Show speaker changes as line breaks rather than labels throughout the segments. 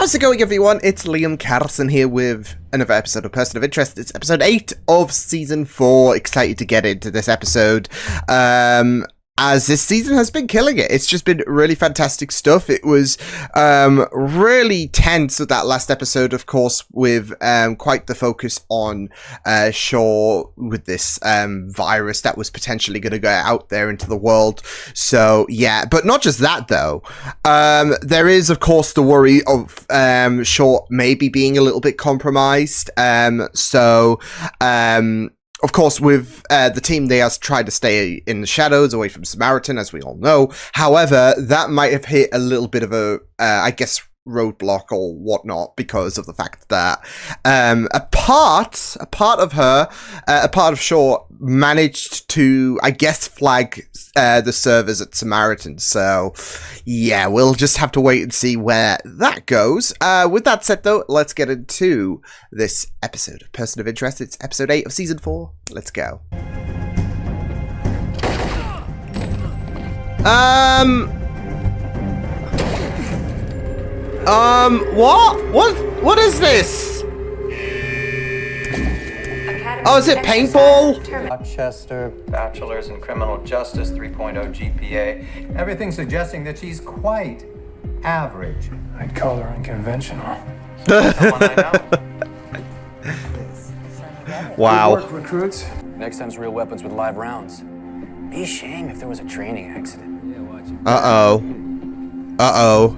How's it going, everyone? It's Liam Catterson here with another episode of Person of Interest. It's episode 8 of season 4. Excited to get into this episode. As this season has been killing it. It's just been really fantastic stuff. It was really tense with that last episode, of course, with quite the focus on Shaw with this virus that was potentially going to go out there into the world. So, yeah, but not just that, though. There is, of course, the worry of Shaw maybe being a little bit compromised. Of course, with the team, they have tried to stay in the shadows, away from Samaritan, as we all know. However, that might have hit a little bit of a, I guess, roadblock or whatnot because of the fact that a part of Shaw managed to, I guess, flag the servers at Samaritan. So, yeah, we'll just have to wait and see where that goes. With that said, though, let's get into this episode of Person of Interest. It's episode 8 of season 4. Let's go. What is this? Oh, is it paintball?
Rochester, bachelor's in criminal justice, 3.0 GPA. Everything suggesting that she's quite average.
I'd call her unconventional.
Someone I know.
Wow.
Good work, recruits.
Next time's real weapons with live rounds. Be a shame if there was a training accident.
Uh-oh.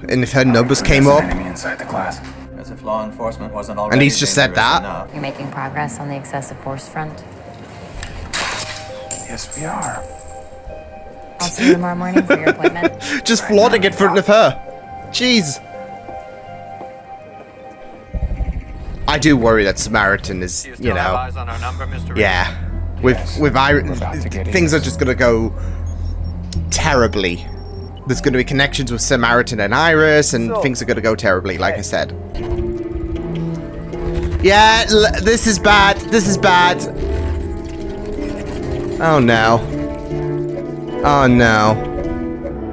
And if her numbers came up?
Enemy inside the class.
As if law enforcement wasn't already
And he's just said
dangerous
that?
enough.
You're making progress on the excessive force front.
Yes, we are.
I'll see you tomorrow morning for your appointment.
Just flaunting in front of her. Jeez. I do worry that Samaritan is, you know,
Eyes on our number, Mr.
yeah. With things are just gonna go terribly. There's going to be connections with Samaritan and Iris, and things are going to go terribly, like I said. Yeah, this is bad. This is bad. Oh, no. Oh, no.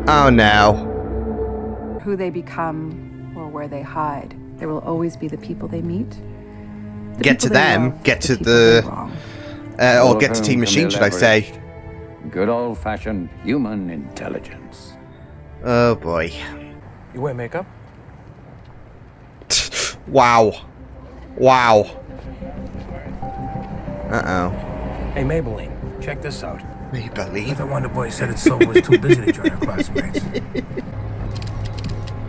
Oh, no.
Who they become or where they hide, there will always be the people they meet.
Get to them. Get to the... or get to Team Machine, should I say.
Good old-fashioned human intelligence.
Oh, boy.
You wear makeup?
Wow. Wow. Uh-oh.
Hey, Maybelline, check this out.
Maybelline?
The Wonder Boy said its soul was too busy to join her classmates.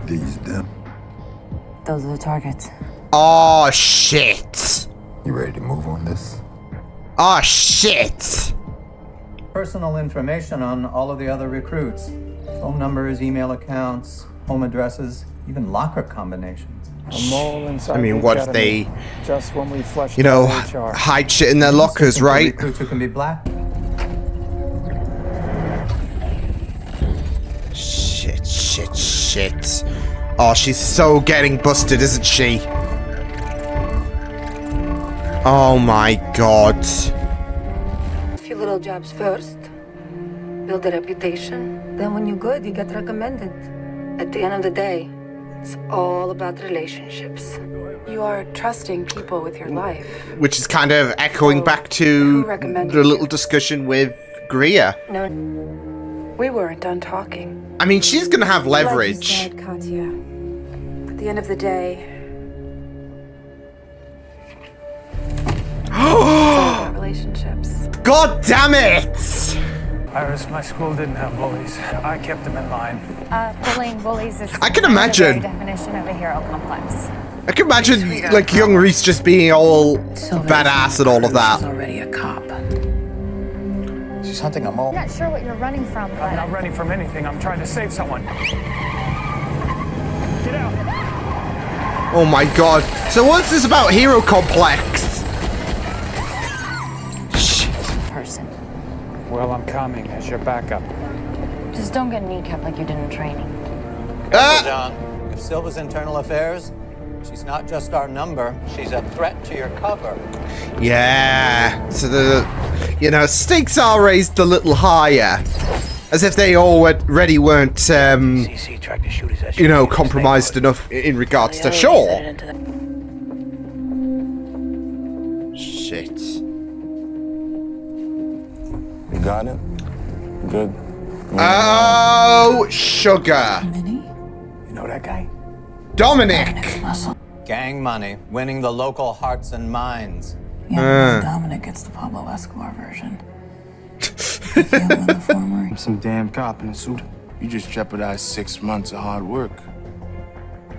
These them.
Those are the targets.
Oh, shit.
You ready to move on this?
Oh, shit.
Personal information on all of the other recruits. Phone numbers, email accounts, home addresses, even locker combinations.
A mole inside
I mean,
the
what if
academy.
they,
Just when we flushed
you know,
out HR.
hide shit in their lockers, right?
Recruits who can be black.
Shit, shit, shit. Oh, she's so getting busted, isn't she? Oh my god.
A few little jobs first. Build a reputation. Then when you're good, you get recommended. At the end of the day, it's all about relationships.
You are trusting people with your life.
Which is kind of echoing back to
who recommended
the little
you?
discussion with Greer.
No,
We weren't done talking.
I mean, she's gonna have
Like you
leverage.
said, Katya, at the end of the day, it's all about relationships.
God damn it!
Iris, my school didn't have bullies. I kept them in line.
Bullying bullies is
I can imagine.
the very definition of a hero complex.
I can imagine, like, young Reese just being all badass and all of that.
already a cop.
She's hunting a mole.
I'm not sure what you're running from,
I'm
but
not running from anything. I'm trying to save someone. Get out.
Oh my god. So what's this about hero complex? Shit.
person.
Well, I'm coming as your backup.
Just don't get kneecapped like you did in training.
Careful, John. If Silva's internal affairs, she's not just our number, she's a threat to your cover.
Yeah. So the, you know, stakes are raised a little higher. As if they already weren't,
CC tried to shoot his
you know, compromised enough in regards to Shaw. Shit.
You got it? Good.
Oh, sugar.
You know that guy?
Dominic.
Gang money, winning the local hearts and minds.
Dominic gets the Pablo Escobar version.
I'm some damn cop in a suit. You just jeopardized 6 months of hard work.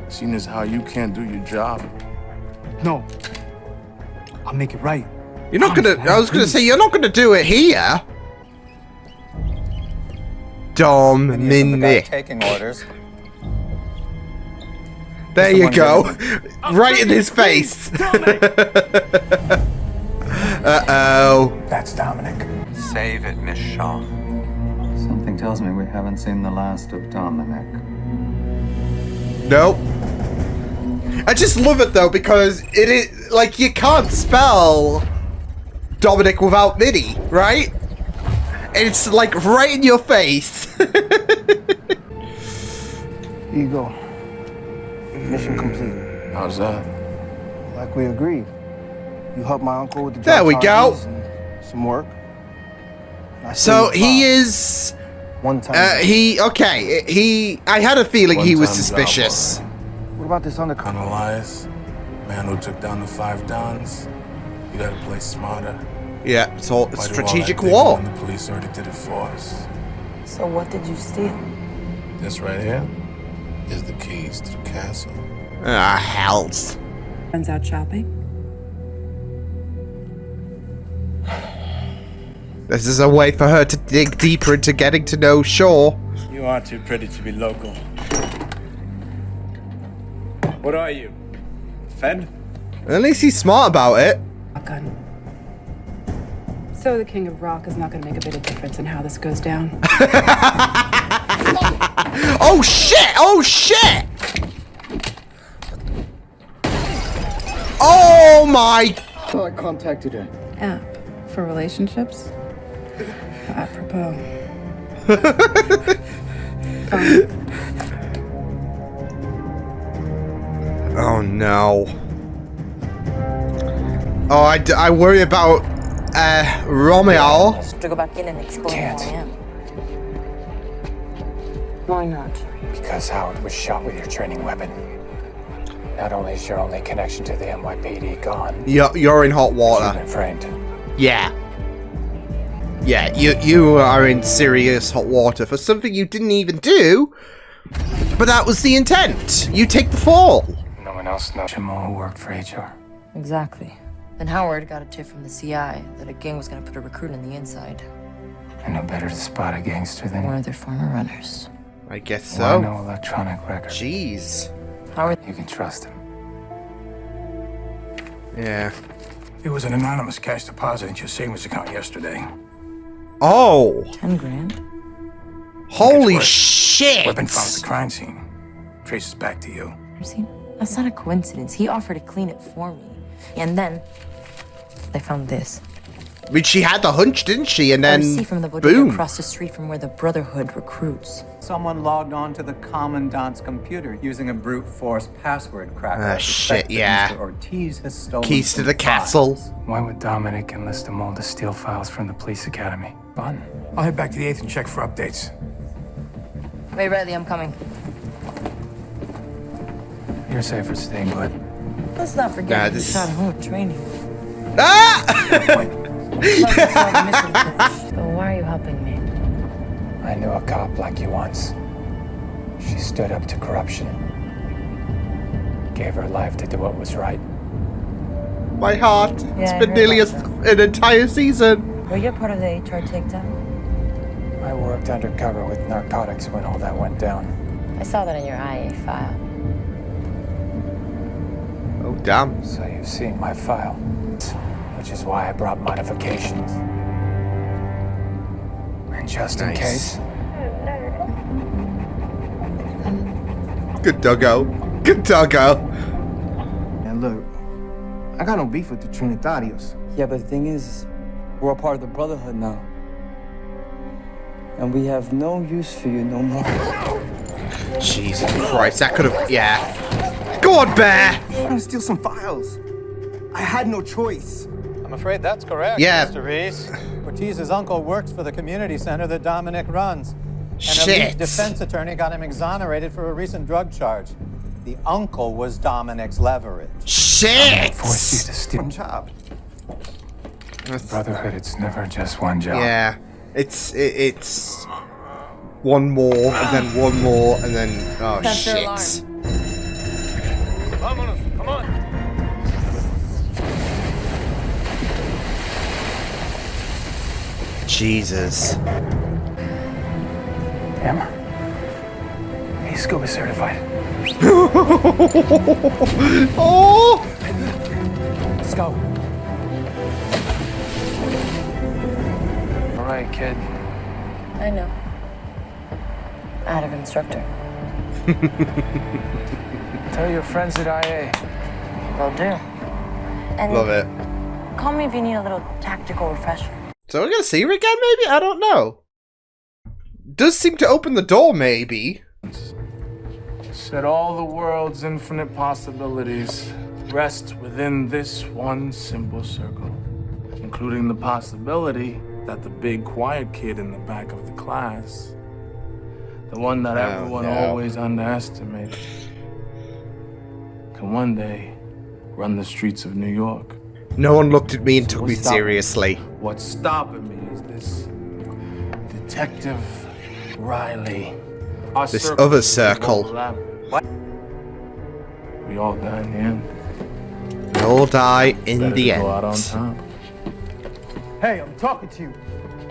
Seeing as how you can't do your job.
No. I'll make it right.
You're not gonna. I was gonna say you're not gonna do it here. Dominic.
Taking orders.
There you go. Right in his face. Uh-oh.
That's Dominic.
Save it, Miss Shaw. Something tells me we haven't seen the last of Dominic.
Nope. I just love it though because it is like you can't spell Dominic without Minnie, right? It's like right in your face.
Here you go. Mission complete.
How's that?
Like we agreed. You helped my uncle with the
There
drug
we go.
charges and some work. I
So
saved
he
five.
is.
One time.
I had a feeling he was
One-time
suspicious.
What about this undercover?
Analyze. Man who took down the 5 Dons. You gotta play smarter.
Yeah, it's all
Why do all
strategic
that thing
war.
when the police already did it for us?
So what did you steal?
This right here is the keys to the castle.
Ah, hells.
Friends out shopping?
This is a way for her to dig deeper into getting to know Shaw.
You are too pretty to be local. What are you? Fed?
At least he's smart about it.
Shotgun. So the King of Rock is not going to make a bit of difference in how this goes down.
Oh shit! Oh shit! Oh my!
So I contacted her.
App for relationships? Apropos.
Oh no. Oh, I worry about Romeo.
To go back in and explain who I am. Why not?
Because Howard was shot with your training weapon. Not only is your only connection to the NYPD gone,
You're in hot
you've
water.
been framed.
Yeah. Yeah, you are in serious hot water for something you didn't even do. But that was the intent. You take the fall.
No one else knows Jamal who worked for HR.
Exactly. And Howard got a tip from the CI that a gang was going to put a recruit in the inside.
And no better to spot a gangster than
One of their former runners.
I guess
Well,
so.
no electronic record.
Jeez.
Howard.
You can trust him.
Yeah.
It was an anonymous cash deposit into your savings account yesterday.
Oh.
10 grand?
Holy
worse.
shit.
Weapon found at the crime scene. Traces back to you.
See? That's not a coincidence. He offered to clean it for me. And then they found this.
I mean, she had the hunch, didn't she? And
A
then,
receipt from the bodega
boom.
across the street from where the Brotherhood recruits.
Someone logged on to the commandant's computer using a brute force password cracker.
Ah,
I
shit,
suspect that
yeah.
Mr. Ortiz has stolen
Keys to
some
the castle.
files.
Why would Dominic enlist them all to steal files from the police academy? Fun.
I'll head back to the 8th and check for updates.
Wait, Riley, I'm coming.
You're safer staying put.
Let's not forget
Nah,
you
this-
shot home training.
Ah!
So why are you helping me?
I knew a cop like you once. She stood up to corruption. Gave her life to do what was right.
My heart.
Yeah,
It's
I
been
heard
nearly
about
an entire season.
Were you part of the HR takedown?
I worked undercover with narcotics when all that went down.
I saw that in your IA file.
Oh, damn.
So you've seen my file, which is why I brought modifications. And just in
Nice.
case,
Good doggo. Good doggo.
And look, I got no beef with the Trinitarios.
Yeah, but the thing is, we're all part of the Brotherhood now.
And we have no use for you no more.
Jesus Christ, that could have... Yeah. Go on, Bear!
I'm trying to steal some files. I had no choice.
I'm afraid that's correct,
Yeah.
Mr. Reese. Ortiz's uncle works for the community center that Dominic runs. And a
Shit.
lead defense attorney got him exonerated for a recent drug charge. The uncle was Dominic's leverage.
Shit!
Force you to steal.
One job.
Brotherhood, it's never just one job.
Yeah. It's one more, and then one more, and then... Oh,
That's their alarm.
shit.
Come on.
Jesus.
Him? He's scuba certified.
Oh!
Let's go. All right, kid.
I know. Out of instructor.
Tell your friends at IA.
Will do. And
Love it.
call me if you need a little tactical refresher.
So we're gonna see her again, maybe? I don't know. Does seem to open the door, maybe.
Said all the world's infinite possibilities rest within this one simple circle, including the possibility that the big quiet kid in the back of the class, the one that everyone always underestimates, can one day run the streets of New York.
No one looked at me and took me seriously.
What's stopping me is this Detective Riley. Our
This
circle
other
is
circle.
overlapping. We all die in the end.
We all die in
Better
the
to go out on
end.
top.
Hey, I'm talking to you.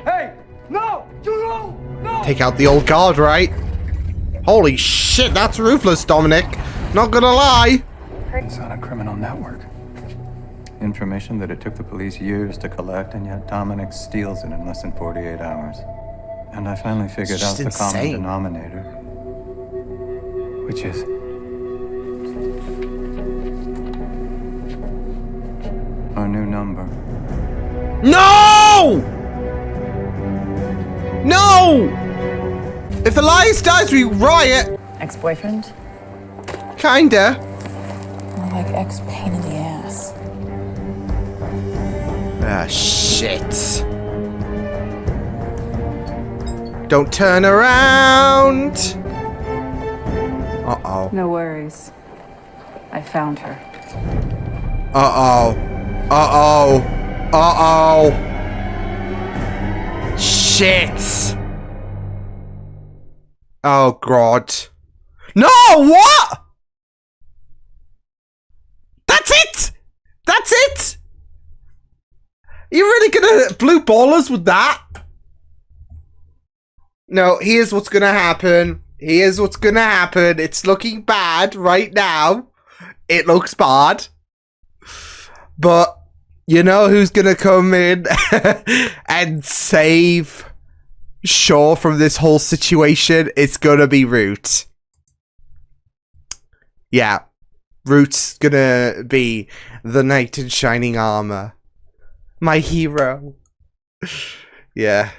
Hey! No! No!
Take out the old guard, right? Holy shit, that's ruthless, Dominic. Not gonna lie.
It's on a criminal network. Information that it took the police years to collect, and yet Dominic steals it in less than 48 hours. And I finally figured out
just
the common
insane.
denominator.
Which is?
Our new number.
No! No! If Elias dies, we riot.
Ex-boyfriend?
Kinda.
More like ex-pain in the ass.
Ah, shit. Don't turn around. Uh-oh.
No worries. I found her.
Uh-oh. Uh-oh. Uh-oh. Shit. Oh, God. No, what? That's it? That's it? You really gonna blue ballers with that? No, here's what's gonna happen. Here's what's gonna happen. It's looking bad right now. It looks bad. But you know who's gonna come in and save Shaw from this whole situation? It's gonna be Root. Yeah. Root's gonna be the knight in shining armor. My hero. Yeah.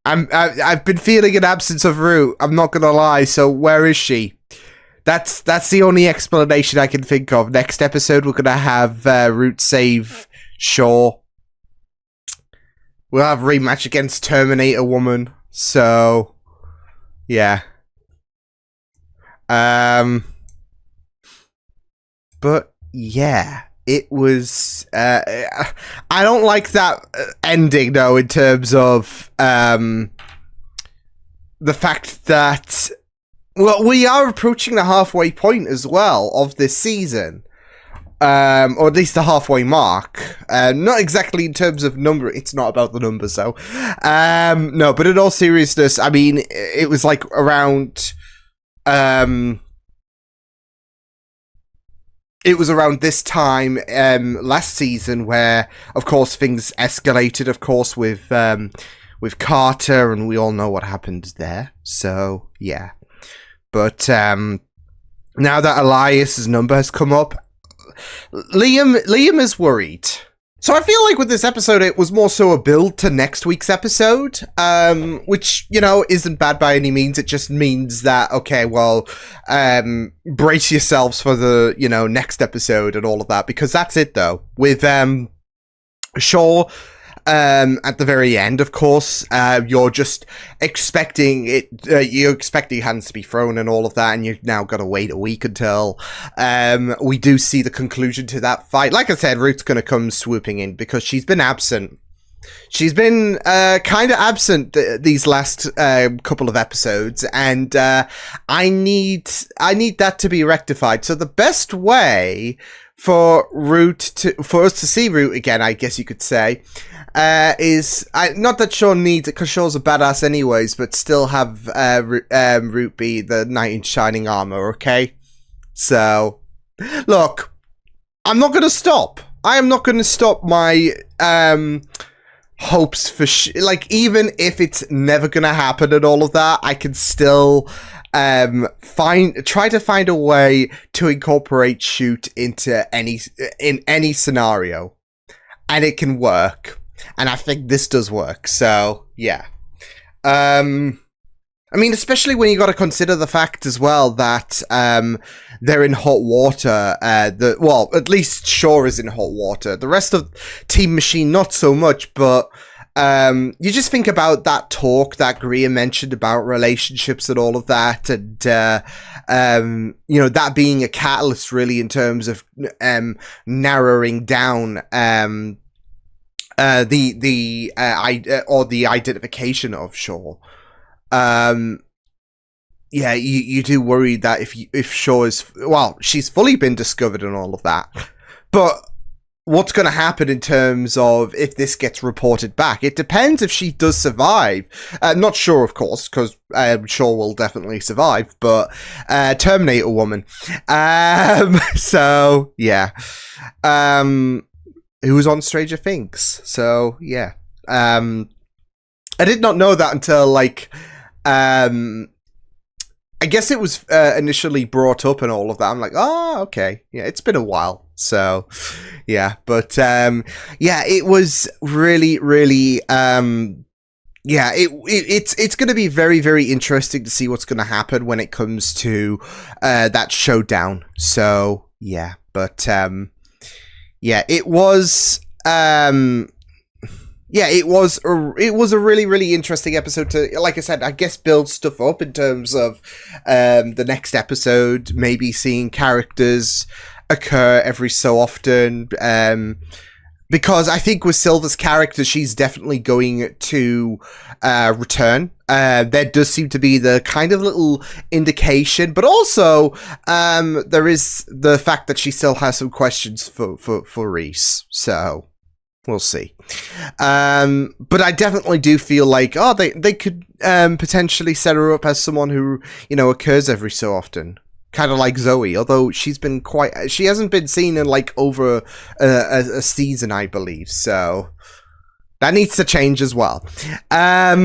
I've been feeling an absence of Root. I'm not gonna lie. So where is she? That's the only explanation I can think of. Next episode, we're gonna have Root save Shaw. We'll have a rematch against Terminator Woman. So, yeah. But yeah, it was. I don't like that ending though. In terms of the fact that. Well, we are approaching the halfway point as well of this season. Or at least the halfway mark. Not exactly in terms of number. It's not about the numbers, though. No, but in all seriousness, I mean, it was like around... it was around this time last season where, of course, things escalated, of course, with Carter, and we all know what happened there. So, yeah. But now that Elias's number has come up, Liam is worried. So I feel like with this episode, it was more so a build to next week's episode, which, you know, isn't bad by any means. It just means that, okay, well, brace yourselves for the, you know, next episode and all of that, because that's it, though. With Shaw at the very end, of course, you're just expecting it, you're expecting hands to be thrown and all of that, and you've now got to wait a week until we do see the conclusion to that fight. Like I said, Ruth's going to come swooping in because she's been absent. She's been kind of absent these last couple of episodes, and I need that to be rectified. So the best way for us to see Root again, I guess you could say, is not that Shaw needs it, because Shaw's a badass anyways, but still have Root be the knight in shining armor. Okay, so look, I'm not gonna stop. I am not gonna stop my hopes for like, even if it's never gonna happen and all of that, I can still try to find a way to incorporate Shoot into any scenario, and it can work, and I think this does work. So yeah, I mean, especially when you got to consider the fact as well that they're in hot water. Well, at least Shaw is in hot water. The rest of Team Machine, not so much, but you just think about that talk that Greer mentioned about relationships and all of that, and you know, that being a catalyst really in terms of narrowing down the identification of Shaw. Yeah, you do worry that if Shaw is, well, she's fully been discovered and all of that, but what's going to happen in terms of if this gets reported back? It depends if she does survive. Not sure, of course, because Shaw will definitely survive, but Terminator Woman. So, yeah. Who's on Stranger Things. So, yeah. I did not know that until, like, I guess it was initially brought up and all of that. I'm like, oh, okay. Yeah, it's been a while. So, yeah. But, yeah, it was really, really, yeah, it's going to be very, very interesting to see what's going to happen when it comes to that showdown. So, yeah. But, yeah, it was... yeah, it was a really, really interesting episode to, like I said, I guess build stuff up in terms of the next episode, maybe seeing characters occur every so often, because I think with Silver's character, she's definitely going to return. There does seem to be the kind of little indication, but also there is the fact that she still has some questions for Reese, so... we'll see. But I definitely do feel like, oh, they could potentially set her up as someone who, you know, occurs every so often. Kind of like Zoe, although she hasn't been seen in like over a season, I believe. So that needs to change as well. But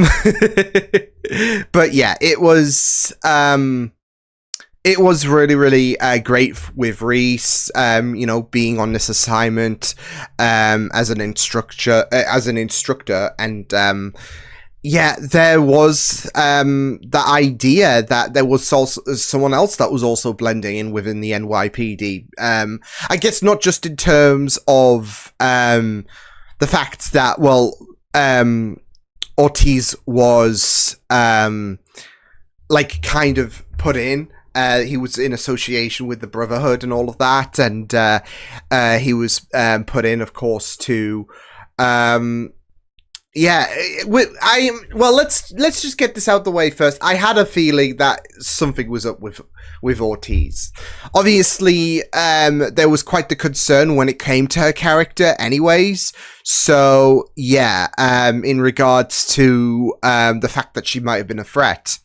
yeah, it was really, really great with Reese, you know, being on this assignment as an instructor, and yeah, there was the idea that there was also someone else that was also blending in within the NYPD. I guess not just in terms of the fact that, well, Ortiz was like kind of put in. He was in association with the Brotherhood and all of that, and he was put in, of course, to yeah. Let's just get this out the way first. I had a feeling that something was up with Ortiz. Obviously, there was quite the concern when it came to her character, anyways. So yeah, in regards to the fact that she might have been a threat.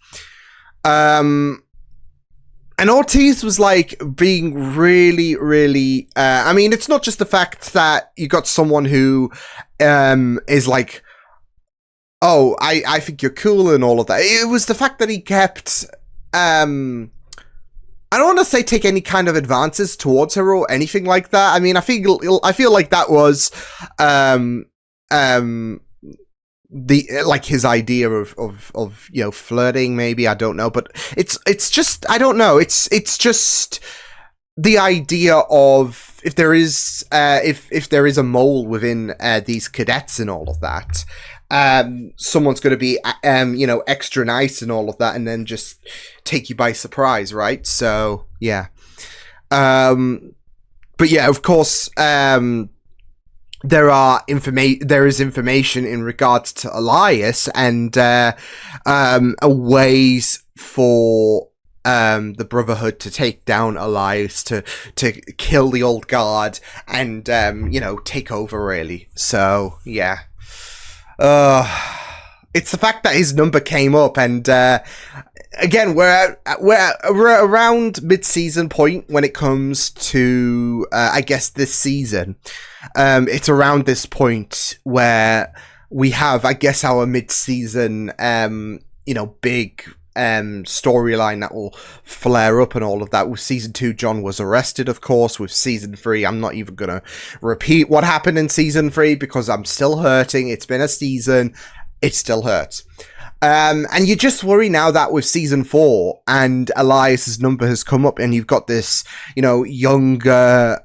And Ortiz was like being really, really, I mean, it's not just the fact that you got someone who is like, oh, I think you're cool and all of that. It was the fact that he kept I don't want to say take any kind of advances towards her or anything like that. I mean, I feel like that was, the like his idea of you know, flirting, maybe, I don't know, but it's just, I don't know, it's just the idea of if there is a mole within these cadets and all of that, someone's going to be you know, extra nice and all of that, and then just take you by surprise, right? So yeah, but yeah, of course, there is information in regards to Elias and ways for the Brotherhood to take down Elias, to kill the old guard, and you know, take over, really. So yeah, it's the fact that his number came up, and again, we're around mid-season point when it comes to I guess this season. It's around this point where we have, I guess, our mid-season you know, big storyline that will flare up and all of that. With season 2, John was arrested, of course. With season 3, I'm not even gonna repeat what happened in season 3 because I'm still hurting. It's been a season, it still hurts. And you just worry now that with season 4 and Elias's number has come up, and you've got this, you know, younger,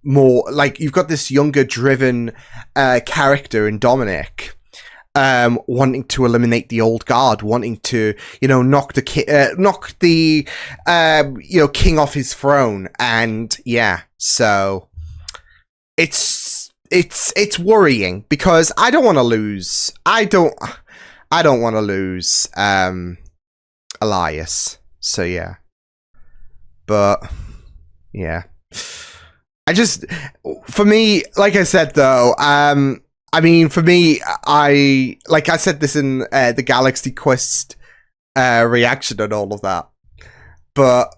more like, you've got this younger driven character in Dominic, wanting to eliminate the old guard, wanting to, you know, knock the you know, king off his throne. And yeah, so it's worrying because I don't want to lose. I don't want to lose Elias. So yeah. But yeah. For me, like I said though, I mean, for me, like I said this in the Galaxy Quest reaction and all of that. But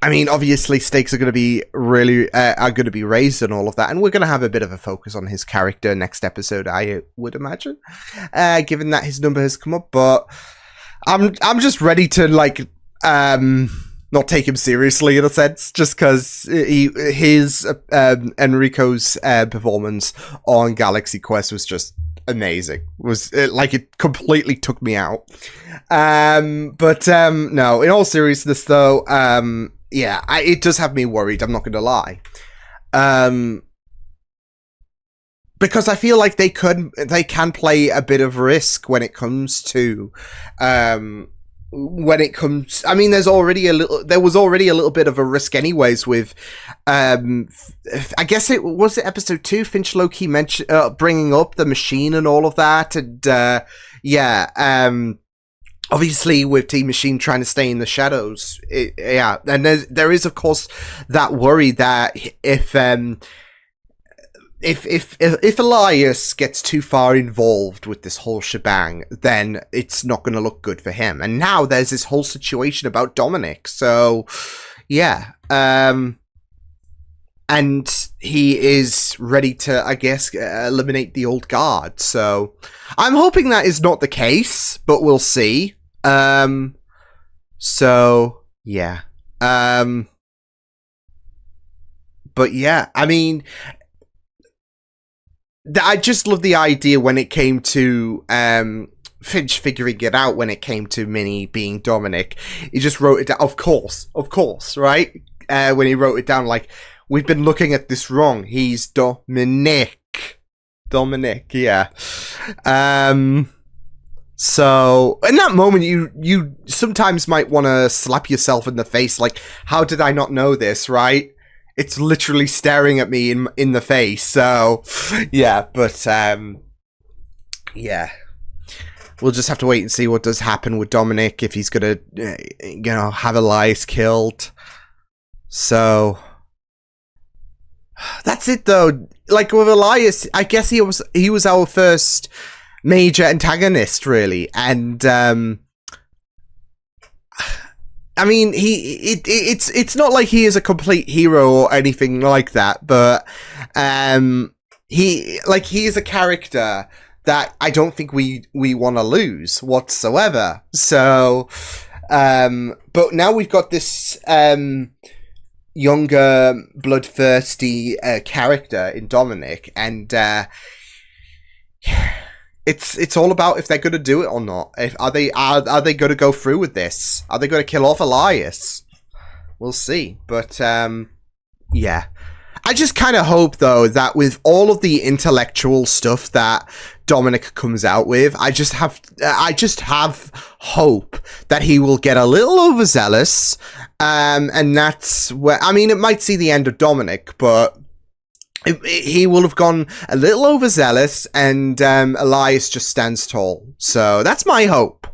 I mean, obviously stakes are going to be raised and all of that, and we're going to have a bit of a focus on his character next episode, I would imagine, given that his number has come up. But I'm just ready to, like, not take him seriously in a sense, just because his Enrico's performance on Galaxy Quest was just amazing. It completely took me out. But no, in all seriousness though, yeah, it does have me worried, I'm not going to lie. Because I feel like they can play a bit of risk when it comes to, I mean, there was already a little bit of a risk anyways with, I guess it was episode 2, Finch low-key mentioned, bringing up the machine and all of that. And, yeah, obviously with Team Machine trying to stay in the shadows, yeah, and there is of course that worry that if Elias gets too far involved with this whole shebang, then it's not going to look good for him. And now there's this whole situation about Dominic, so yeah, and he is ready to, I guess, eliminate the old guard. So I'm hoping that is not the case, but we'll see. So yeah. But yeah, I mean, I just love the idea when it came to Finch figuring it out when it came to Minnie being Dominic. He just wrote it down, of course, right? When he wrote it down, like, we've been looking at this wrong. He's Dominic, yeah. So in that moment, you sometimes might want to slap yourself in the face, like, how did I not know this, right? It's literally staring at me in the face. So yeah, but yeah, we'll just have to wait and see what does happen with Dominic, if he's gonna you know, have Elias killed. So that's it though. Like with Elias, I guess he was our first major antagonist, really, and I mean, it's not like he is a complete hero or anything like that, but he is a character that I don't think we want to lose whatsoever. So But now we've got this younger, bloodthirsty character in Dominic, and it's all about if they're going to do it or not. Are they going to go through with this? Are they going to kill off Elias? We'll see. But yeah, I just kind of hope though that with all of the intellectual stuff that Dominic comes out with, I just have hope that he will get a little overzealous, and that's where, I mean, it might see the end of Dominic, but he will have gone a little overzealous, and Elias just stands tall. So that's my hope.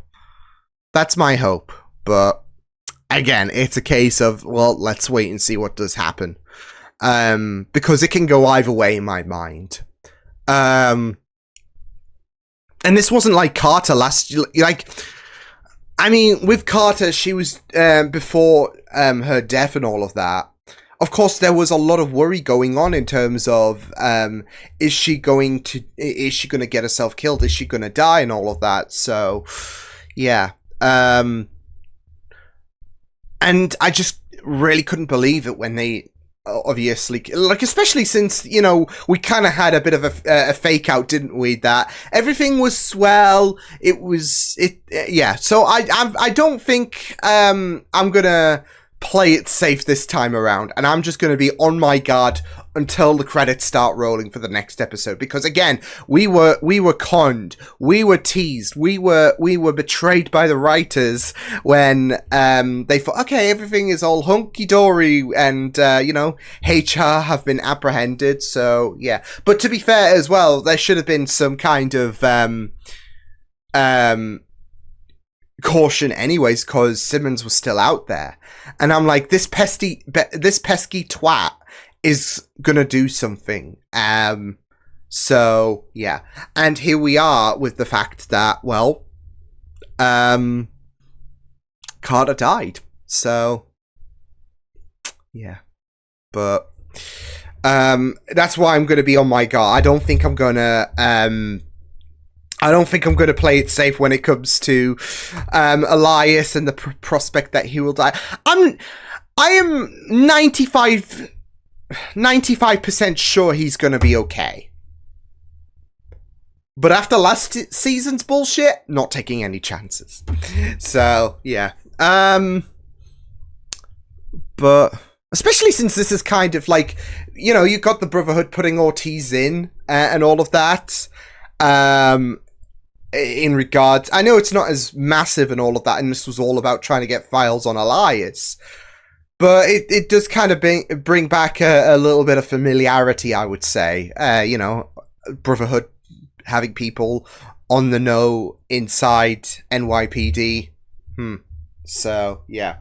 That's my hope. But again, it's a case of, well, let's wait and see what does happen. Because it can go either way in my mind. And this wasn't like Carter last, like, I mean, with Carter, she was, before her death and all of that, of course, there was a lot of worry going on in terms of, is she going to get herself killed? Is she going to die and all of that? So, yeah. And I just really couldn't believe it when they, obviously, like, especially since, you know, we kind of had a bit of a fake out, didn't we, that everything was swell. Yeah. So I don't think I'm gonna play it safe this time around, and I'm just going to be on my guard until the credits start rolling for the next episode, because again, we were conned, we were teased, we were betrayed by the writers when they thought, okay, everything is all hunky-dory, and you know, HR have been apprehended. So yeah, but to be fair as well, there should have been some kind of caution anyways, because Simmons was still out there, and I'm like, this pesky twat is gonna do something. So yeah, and here we are with the fact that, well, Carter died. So yeah, but that's why I'm gonna be on my guard. I don't think I'm gonna play it safe when it comes to Elias and the prospect that he will die. I am 95% sure he's going to be okay. But after last season's bullshit, not taking any chances. So, yeah. But especially since this is kind of like, you know, you got the Brotherhood putting Ortiz in and all of that. In regards, I know it's not as massive and all of that, and this was all about trying to get files on Elias, but it does kind of bring back a little bit of familiarity, I would say. You know, Brotherhood having people on the know inside NYPD. So, yeah.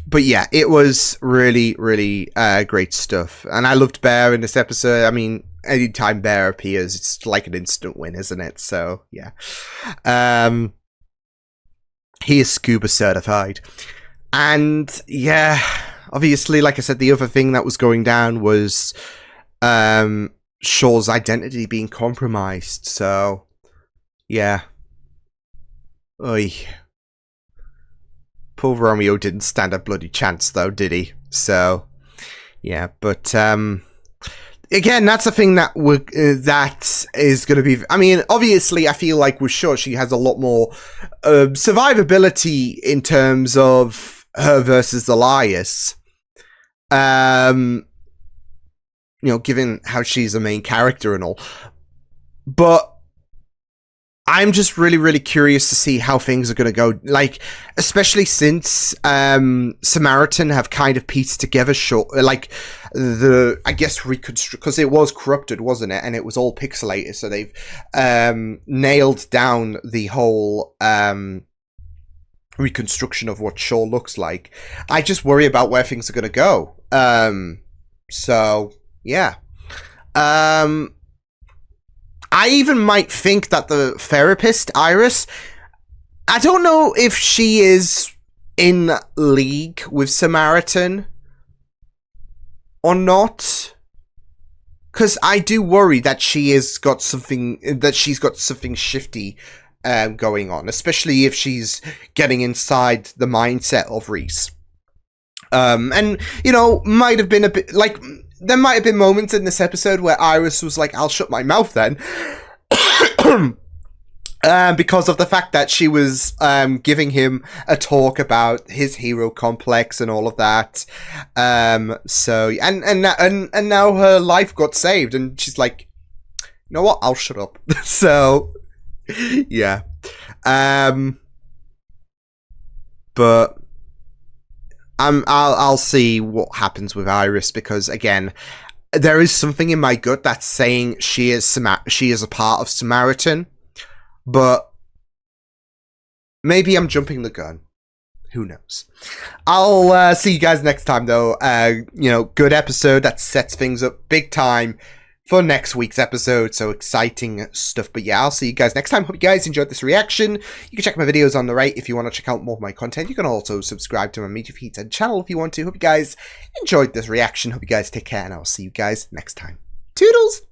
But yeah, it was really, really great stuff. And I loved Bear in this episode. I mean, anytime Bear appears, it's like an instant win, isn't it? So, yeah. He is scuba certified. And, yeah, obviously, like I said, the other thing that was going down was Shaw's identity being compromised. So, yeah. Oy. Poor Romeo didn't stand a bloody chance, though, did he? So, yeah, but again, that's the thing that that is going to be. I mean, obviously, I feel like with Shaw, she has a lot more survivability in terms of her versus Elias. You know, given how she's a main character and all, but I'm just really, really curious to see how things are going to go. Like, especially since Samaritan have kind of pieced together like I guess reconstruct, because it was corrupted, wasn't it? And it was all pixelated. So they've nailed down the whole reconstruction of what Shaw looks like. I just worry about where things are going to go. So yeah. I even might think that the therapist, Iris, I don't know if she is in league with Samaritan or not. Because I do worry that she's got something shifty going on, especially if she's getting inside the mindset of Reese. And, you know, might have been a bit, like, there might have been moments in this episode where Iris was like, I'll shut my mouth then. Because of the fact that she was giving him a talk about his hero complex and all of that. So, and now her life got saved, and she's like, you know what, I'll shut up. So, yeah. But I'll see what happens with Iris, because again, there is something in my gut that's saying she is a part of Samaritan, but maybe I'm jumping the gun. Who knows? I'll see you guys next time, though. You know, good episode that sets things up big time for next week's episode, so exciting stuff. But yeah, I'll see you guys next time. Hope you guys enjoyed this reaction. You can check my videos on the right if you want to check out more of my content. You can also subscribe to my media feeds and channel if you want to. Hope you guys enjoyed this reaction. Hope you guys take care, and I'll see you guys next time. Toodles!